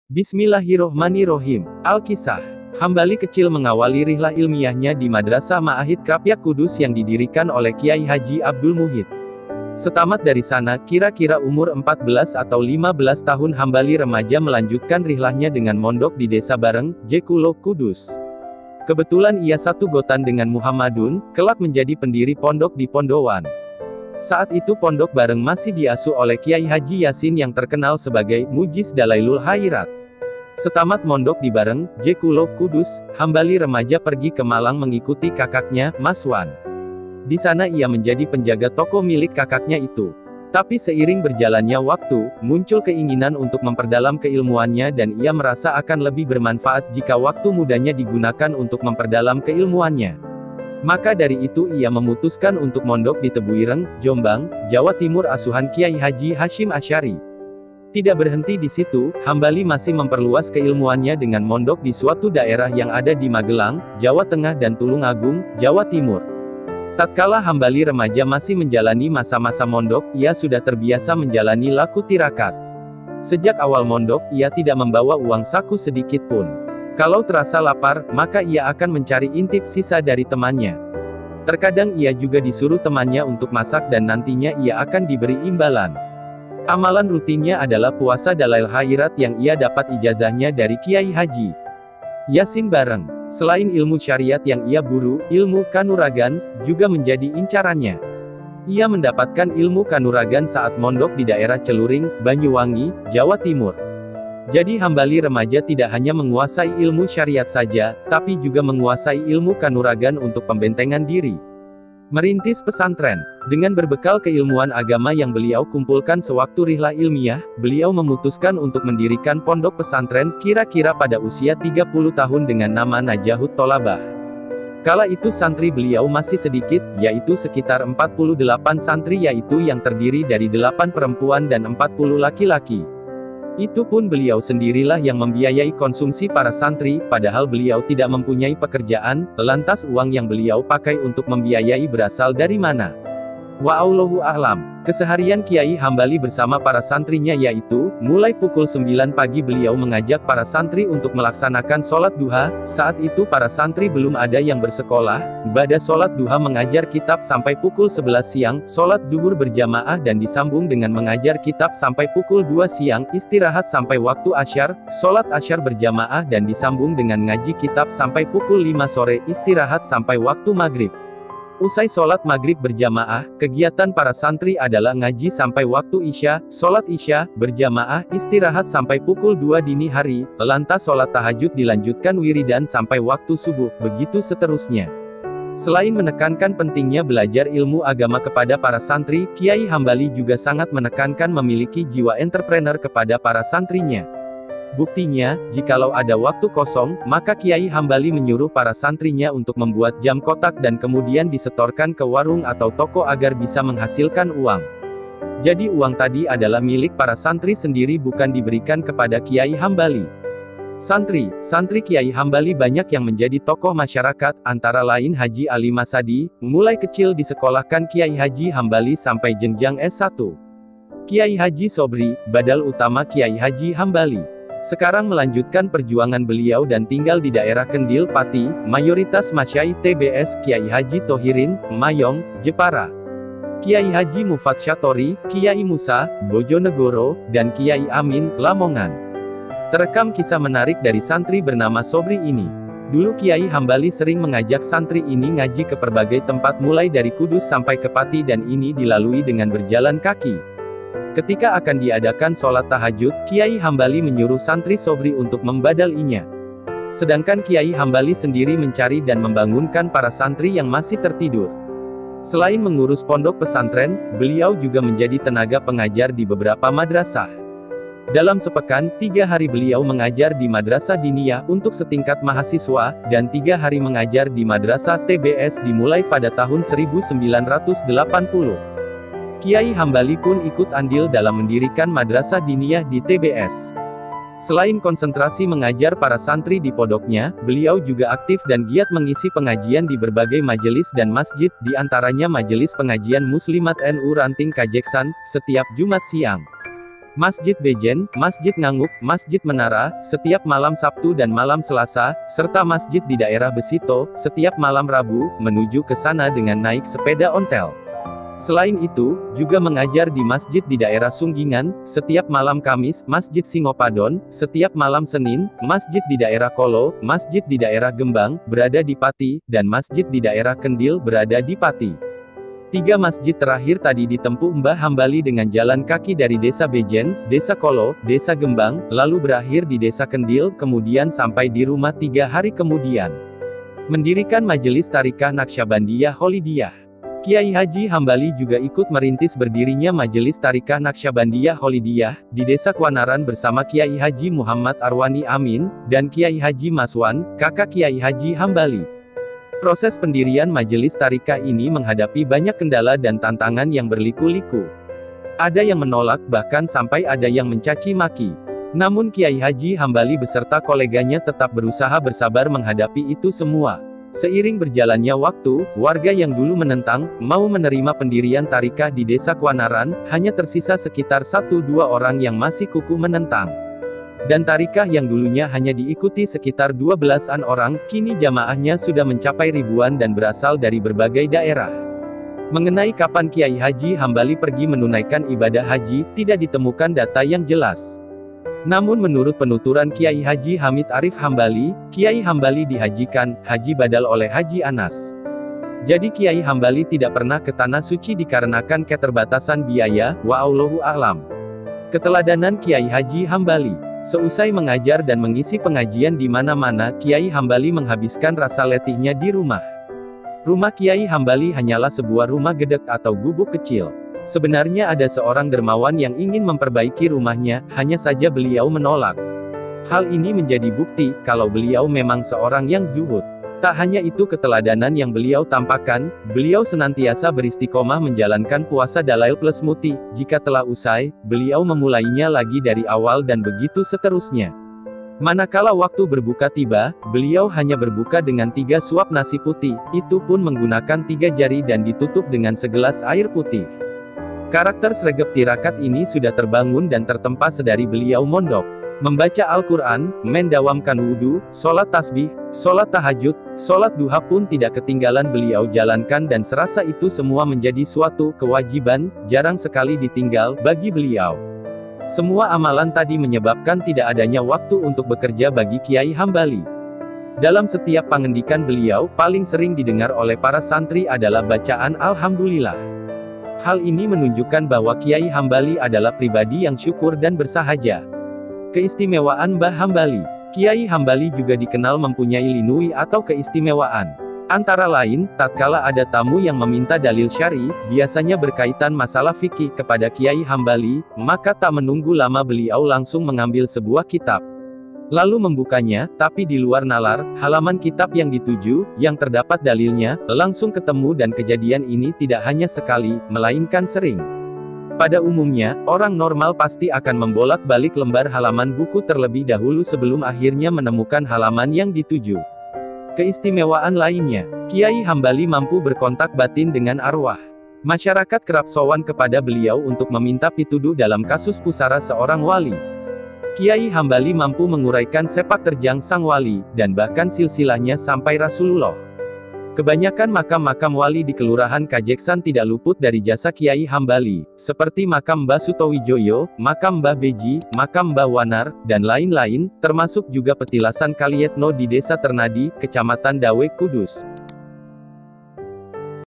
Bismillahirrohmanirrohim. Al-Kisah. Hambali kecil mengawali rihlah ilmiahnya di Madrasah Ma'ahid Krapyak Kudus yang didirikan oleh Kiai Haji Abdul Muhid. Setamat dari sana, kira-kira umur 14 atau 15 tahun Hambali remaja melanjutkan rihlahnya dengan mondok di Desa Bareng, Jekulo, Kudus. Kebetulan ia satu gotan dengan Muhammadun, kelak menjadi pendiri pondok di Pondowan. Saat itu pondok Bareng masih diasuh oleh Kiai Haji Yasin yang terkenal sebagai Mujiz Dalailul Khairat. Setamat mondok di Bareng, Jekulo, Kudus, Hambali remaja pergi ke Malang mengikuti kakaknya, Mas Wan. Di sana ia menjadi penjaga toko milik kakaknya itu. Tapi seiring berjalannya waktu, muncul keinginan untuk memperdalam keilmuannya dan ia merasa akan lebih bermanfaat jika waktu mudanya digunakan untuk memperdalam keilmuannya. Maka dari itu ia memutuskan untuk mondok di Tebuireng, Jombang, Jawa Timur asuhan Kiai Haji Hashim Asy'ari. Tidak berhenti di situ, Hambali masih memperluas keilmuannya dengan mondok di suatu daerah yang ada di Magelang, Jawa Tengah dan Tulungagung, Jawa Timur. Tatkala Hambali remaja masih menjalani masa-masa mondok, ia sudah terbiasa menjalani laku tirakat. Sejak awal mondok, ia tidak membawa uang saku sedikit pun. Kalau terasa lapar, maka ia akan mencari intip sisa dari temannya. Terkadang ia juga disuruh temannya untuk masak dan nantinya ia akan diberi imbalan. Amalan rutinnya adalah puasa Dalail Khairat yang ia dapat ijazahnya dari Kiai Haji Yasin Bareng. Selain ilmu syariat yang ia buru, ilmu kanuragan juga menjadi incarannya. Ia mendapatkan ilmu kanuragan saat mondok di daerah Celuring, Banyuwangi, Jawa Timur. Jadi Hambali remaja tidak hanya menguasai ilmu syariat saja, tapi juga menguasai ilmu kanuragan untuk pembentengan diri. Merintis pesantren. Dengan berbekal keilmuan agama yang beliau kumpulkan sewaktu rihlah ilmiah, beliau memutuskan untuk mendirikan pondok pesantren, kira-kira pada usia 30 tahun dengan nama Najahut Tolabah. Kala itu santri beliau masih sedikit, yaitu sekitar 48 santri yaitu yang terdiri dari 8 perempuan dan 40 laki-laki. Itu pun beliau sendirilah yang membiayai konsumsi para santri, padahal beliau tidak mempunyai pekerjaan, lantas uang yang beliau pakai untuk membiayai berasal dari mana? Wa'allahu a'lam. Keseharian Kiai Hambali bersama para santrinya yaitu, mulai pukul 9 pagi beliau mengajak para santri untuk melaksanakan sholat duha, saat itu para santri belum ada yang bersekolah, ba'da sholat duha mengajar kitab sampai pukul 11 siang, sholat zuhur berjamaah dan disambung dengan mengajar kitab sampai pukul 2 siang, istirahat sampai waktu asyar, sholat asyar berjamaah dan disambung dengan ngaji kitab sampai pukul 5 sore, istirahat sampai waktu maghrib. Usai sholat maghrib berjamaah, kegiatan para santri adalah ngaji sampai waktu isya, sholat isya, berjamaah, istirahat sampai pukul 2 dini hari, lantas sholat tahajud dilanjutkan wiridan sampai waktu subuh, begitu seterusnya. Selain menekankan pentingnya belajar ilmu agama kepada para santri, Kiai Hambali juga sangat menekankan memiliki jiwa entrepreneur kepada para santrinya. Buktinya, jikalau ada waktu kosong, maka Kiai Hambali menyuruh para santrinya untuk membuat jam kotak dan kemudian disetorkan ke warung atau toko agar bisa menghasilkan uang. Jadi uang tadi adalah milik para santri sendiri bukan diberikan kepada Kiai Hambali. Santri Kiai Hambali banyak yang menjadi tokoh masyarakat, antara lain Haji Ali Masadi, mulai kecil disekolahkan Kiai Haji Hambali sampai jenjang S1. Kiai Haji Sobri, badal utama Kiai Haji Hambali. Sekarang melanjutkan perjuangan beliau dan tinggal di daerah Kendil, Pati, mayoritas masyai TBS Kiai Haji Tohirin, Mayong, Jepara. Kiai Haji Mufat Syatori, Kiai Musa, Bojonegoro, dan Kiai Amin, Lamongan. Terekam kisah menarik dari santri bernama Sobri ini. Dulu Kiai Hambali sering mengajak santri ini ngaji ke berbagai tempat mulai dari Kudus sampai ke Pati dan ini dilalui dengan berjalan kaki. Ketika akan diadakan sholat tahajud, Kiai Hambali menyuruh santri Sobri untuk membadalinya. Sedangkan Kiai Hambali sendiri mencari dan membangunkan para santri yang masih tertidur. Selain mengurus pondok pesantren, beliau juga menjadi tenaga pengajar di beberapa madrasah. Dalam sepekan, 3 hari beliau mengajar di madrasah diniyah untuk setingkat mahasiswa, dan 3 hari mengajar di madrasah TBS dimulai pada tahun 1980. Kiai Hambali pun ikut andil dalam mendirikan madrasah diniyah di TBS. Selain konsentrasi mengajar para santri di pondoknya, beliau juga aktif dan giat mengisi pengajian di berbagai majelis dan masjid, di antaranya Majelis Pengajian Muslimat NU Ranting Kajeksan, setiap Jumat siang. Masjid Bejen, Masjid Nganguk, Masjid Menara, setiap malam Sabtu dan malam Selasa, serta masjid di daerah Besito, setiap malam Rabu, menuju ke sana dengan naik sepeda ontel. Selain itu, juga mengajar di masjid di daerah Sunggingan, setiap malam Kamis, Masjid Singopadon, setiap malam Senin, masjid di daerah Kolo, masjid di daerah Gembang, berada di Pati, dan masjid di daerah Kendil berada di Pati. 3 masjid terakhir tadi ditempuh Mbah Hambali dengan jalan kaki dari Desa Bejen, Desa Kolo, Desa Gembang, lalu berakhir di Desa Kendil, kemudian sampai di rumah 3 hari kemudian. Mendirikan Majelis Tarikah Naqsyabandiyah Holidiyah. Kiai Haji Hambali juga ikut merintis berdirinya Majelis Tarikah Naqsyabandiyah Holidiyah, di Desa Kuanaran bersama Kiai Haji Muhammad Arwani Amin, dan Kiai Haji Maswan, kakak Kiai Haji Hambali. Proses pendirian Majelis Tarikah ini menghadapi banyak kendala dan tantangan yang berliku-liku. Ada yang menolak, bahkan sampai ada yang mencaci maki. Namun Kiai Haji Hambali beserta koleganya tetap berusaha bersabar menghadapi itu semua. Seiring berjalannya waktu, warga yang dulu menentang, mau menerima pendirian tarikah di Desa Kuanaran, hanya tersisa sekitar 1-2 orang yang masih kukuh menentang. Dan tarikah yang dulunya hanya diikuti sekitar 12-an orang, kini jamaahnya sudah mencapai ribuan dan berasal dari berbagai daerah. Mengenai kapan Kiai Haji Hambali pergi menunaikan ibadah haji, tidak ditemukan data yang jelas. Namun menurut penuturan Kiai Haji Hamid Arif Hambali, Kiai Hambali dihajikan, haji badal oleh Haji Anas. Jadi Kiai Hambali tidak pernah ke Tanah Suci dikarenakan keterbatasan biaya, wa'allahu a'lam. Keteladanan Kiai Haji Hambali. Seusai mengajar dan mengisi pengajian di mana-mana, Kiai Hambali menghabiskan rasa letihnya di rumah. Rumah Kiai Hambali hanyalah sebuah rumah gedek atau gubuk kecil. Sebenarnya ada seorang dermawan yang ingin memperbaiki rumahnya, hanya saja beliau menolak. Hal ini menjadi bukti, kalau beliau memang seorang yang zuhud. Tak hanya itu keteladanan yang beliau tampakkan, beliau senantiasa beristiqomah menjalankan puasa Dalail plus Muti, jika telah usai, beliau memulainya lagi dari awal dan begitu seterusnya. Manakala waktu berbuka tiba, beliau hanya berbuka dengan 3 suap nasi putih, itu pun menggunakan 3 jari dan ditutup dengan segelas air putih. Karakter Sregep Tirakat ini sudah terbangun dan tertempa sedari beliau mondok. Membaca Al-Quran, mendawamkan wudhu, sholat tasbih, sholat tahajud, sholat duha pun tidak ketinggalan beliau jalankan dan serasa itu semua menjadi suatu kewajiban, jarang sekali ditinggal, bagi beliau. Semua amalan tadi menyebabkan tidak adanya waktu untuk bekerja bagi Kiai Hambali. Dalam setiap pengendikan beliau, paling sering didengar oleh para santri adalah bacaan Alhamdulillah. Hal ini menunjukkan bahwa Kiai Hambali adalah pribadi yang syukur dan bersahaja. Keistimewaan Mbah Hambali. Kiai Hambali juga dikenal mempunyai linui atau keistimewaan. Antara lain, tatkala ada tamu yang meminta dalil syar'i, biasanya berkaitan masalah fikih kepada Kiai Hambali, maka tak menunggu lama beliau langsung mengambil sebuah kitab. Lalu membukanya, tapi di luar nalar, halaman kitab yang dituju, yang terdapat dalilnya, langsung ketemu dan kejadian ini tidak hanya sekali, melainkan sering. Pada umumnya, orang normal pasti akan membolak-balik lembar halaman buku terlebih dahulu sebelum akhirnya menemukan halaman yang dituju. Keistimewaan lainnya, Kiai Hambali mampu berkontak batin dengan arwah. Masyarakat kerap sowan kepada beliau untuk meminta pituduh dalam kasus pusara seorang wali. Kiai Hambali mampu menguraikan sepak terjang sang wali, dan bahkan silsilahnya sampai Rasulullah. Kebanyakan makam-makam wali di Kelurahan Kajeksan tidak luput dari jasa Kiai Hambali, seperti makam Mbah Sutowijoyo, makam Mbah Beji, makam Mbah Wanar, dan lain-lain, termasuk juga petilasan Kalietno di Desa Ternadi, Kecamatan Dawe, Kudus.